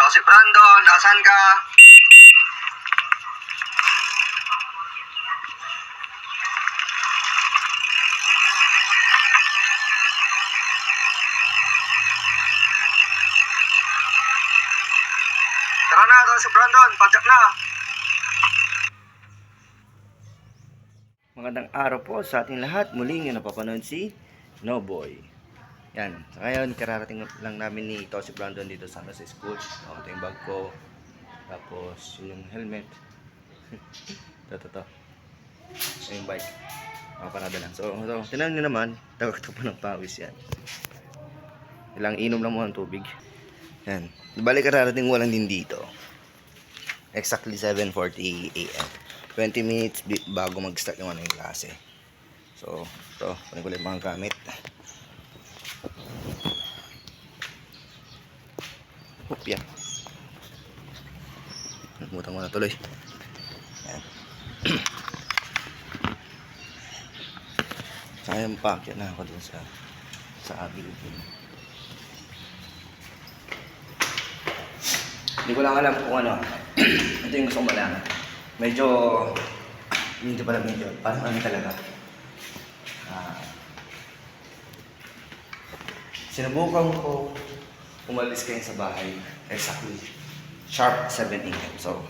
si Brandon, asan ka? Tara na, ito si Brandon, padyak na. Magandang araw po sa ating lahat. Muling yung napapanood si Noboy. Yan. So ngayon, kararating lang namin ni si Brandon dito sa school. Ito yung bag ko. Tapos yung helmet. Ito. Ito yung bike. Makaparada lang. So, tinan nyo naman. Tagakto pa ng pawis yan. Ilang inom lang mo ng tubig. Yan. Balik kararating walang din dito. Exactly 7:40 AM. 20 minutes bago mag-start yung yung klase. So, ito. Kunin ko lang yung mga gamit. Hopya. Nagmutang mo na tuloy. Ayan. Sayang pa. Kaya na ako dun sa ability. Hindi ko lang alam kung ano. Ito yung gusto ko malaman. Medyo parang ano talaga. Sinubukan ko umalis kayo sa bahay exactly sharp 7 AM. So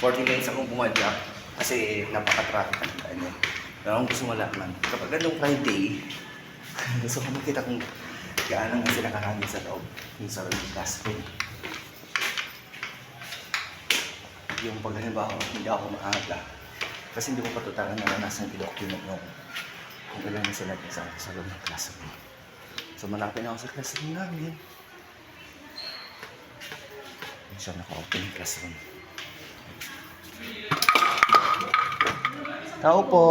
40 minutes akong pumadyak kasi napaka-traffic ang daan niya. Pero ang gusto mo malaman, kapag ganong Friday, gusto ko makita kung gaano nga sila karami sa loob yung sa classroom. Yung pag halimbawa, hindi ako maaga kasi hindi ko pa totalan naranasan i-document yung kung ilan na sila sa loob ng classroom. So malapit na ako sa classroom namin. Siya naka-open yung classroom. Tao po!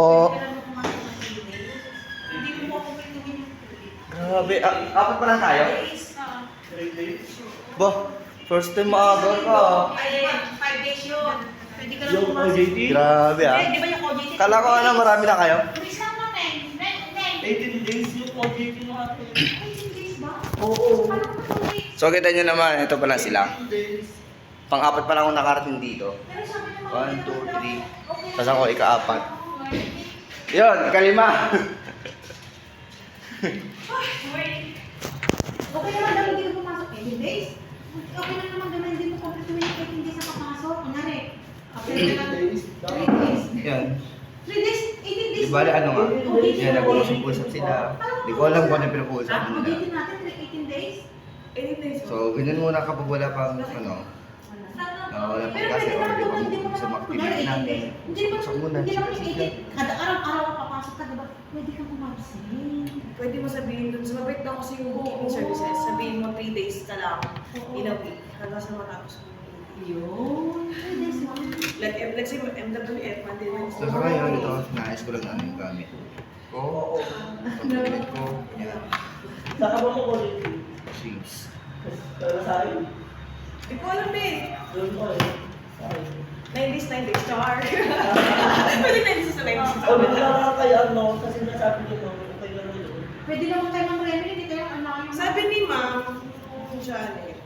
Grabe, apat pa lang tayo? Ba, first time maaga ka. 5 days yun. Pwede ka lang Yung pumasok. OJT? Grabe ah. Di ba yung OJT? Kala ko marami na kayo. Bilis lang mo, Neng. 18 days yung OJT nyo natin. 18 days ba? Oo. Parang pa 2 weeks. So kita nyo naman, ito pala sila. Pang-apat pa lang ako nakarating dito. Pero sabi naman, 1, 2, 3. okay. Tapos ako ika-apat. Yun, ika-5. Okay naman daw hindi ka pumasok 18 days. Okay na naman daw hindi mo complete yung 18 days na papasok. Kunyari, after ka lang 3 days. Yan. 3 days, 18 days. Di bali ano nga. OJT Yan, nag-uusap sila. Di ko alam kung ano yung pinag-uusapan OJT nila. natin, 18 days. 18 days. So, ganyan muna kapag wala pang ano. Wala pang Pero kasi pwede or naman di ba daw, hindi mo sa naman mga kunwari activity 18 namin. days. Hindi naman, So, muna, hindi naman sige. 18. Kada araw-araw ka papasok ka, diba? Pwede kang umabsent. Pwede mo sabihin dun sa mabait daw kasi yung booking services, sabihin mo 3 days ka lang in a week hanggang sa matapos mo. Yun. 3 days lang. Like, let's say MWF, Monday, So, Wednesday. sa ngayon, ito, naayos ko lang ano yung gamit ko. Pag-gamit ko. Yan. Saka ba mo OJT? Shades. Para sa akin. Di ko alam eh. Doon ko eh. Sa akin. 9 days, char. Pwede 9 days sa 9 days. O, hindi lang kaya ano, kasi nasabi ko no, okay lang yun. Pwede naman kayo ng Remy, hindi kayo anak yung... Sabi ni ma'am, Janet,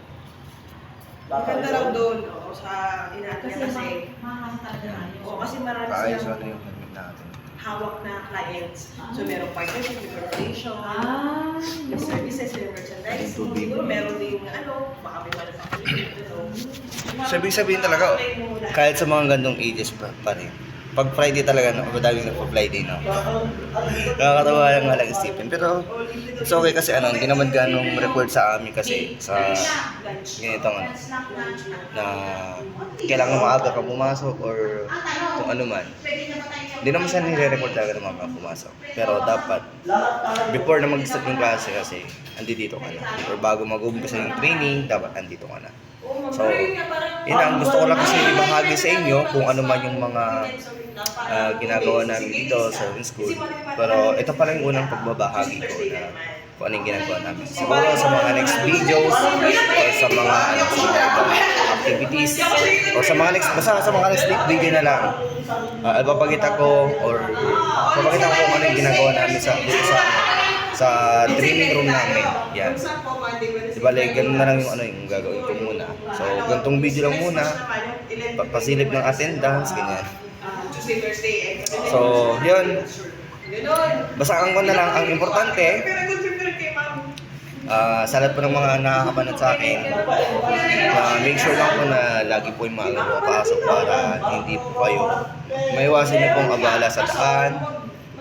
maganda raw doon, sa inaat niya kasi, mahahantad na yun. kasi marami Paayos silang ano yung helmet natin. hawak na clients. So, merong partnership with corporation, Ah, may services, may merchandising, siguro meron ding baka may manufacturing, So, ibig sabihin talaga, kahit sa mga gandong ages pa rin. Pag Friday talaga, no? Madaming nagpa-Friday, no? Nakakatawa lang nga lang isipin. Pero, it's okay kasi hindi naman ganong record sa amin kasi sa ganito nga na kailangan maaga ka pumasok or kung ano man. Hindi naman siya nire-record talaga na maaga pumasok. Pero dapat, before na mag-start yung klase kasi, andito ka na. Or bago mag-umpisa yung training, dapat andito ka na. So, yun ang gusto ko lang kasi ibahagi sa inyo kung ano man yung mga ginagawa namin dito sa school. Pero ito pa lang yung unang pagbabahagi ko na kung ano yung ginagawa namin. Siguro sa mga next videos or sa mga ibang activities or sa mga next, basta sa mga next video na lang ipapakita ko or ipapakita ko kung ano yung ginagawa namin sa training room namin. Yan. Diba, like, ganun na lang yung yung gagawin ko muna. So, gantong video lang muna. Pasilip ng attendance, ganyan. Tuesday, Thursday, and So, yun. Basaan ko na lang. Ang importante, sa lahat po ng mga nakakapanood sa akin, make sure lang po na lagi po yung maaga po pasok para hindi po kayo maiwasan niyo pong abala sa daan.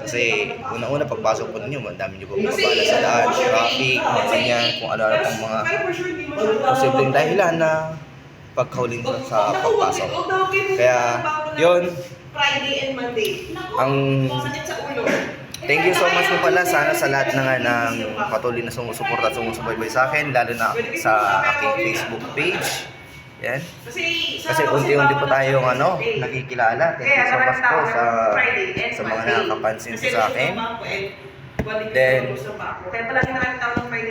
Kasi una-una pagpasok po ninyo, madami niyo po abala sa daan, traffic, mga ganyan, kung ano-ano pong mga posibleng dahilan na pagkahulin sa pagpasok. Kaya, yun, Friday and Monday. ang Sakit sa ulo. thank you so much po pala sana sa lahat na nga ng patuloy na sumusuporta at sumusubaybay sa akin, lalo na sa aking Facebook page. Yan. Kasi unti-unti po tayong nakikilala. Thank you so much po sa mga nakakapansin po sa akin. Then,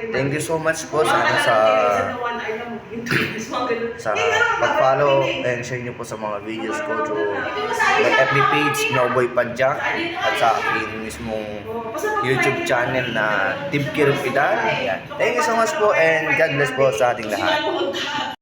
thank you so much po sa pag-follow and share niyo po sa mga videos ko through my FB page, Noboy Padjak, at sa aking mismong YouTube channel na Tib Kirupidal. Thank you so much po and God bless po sa ating lahat.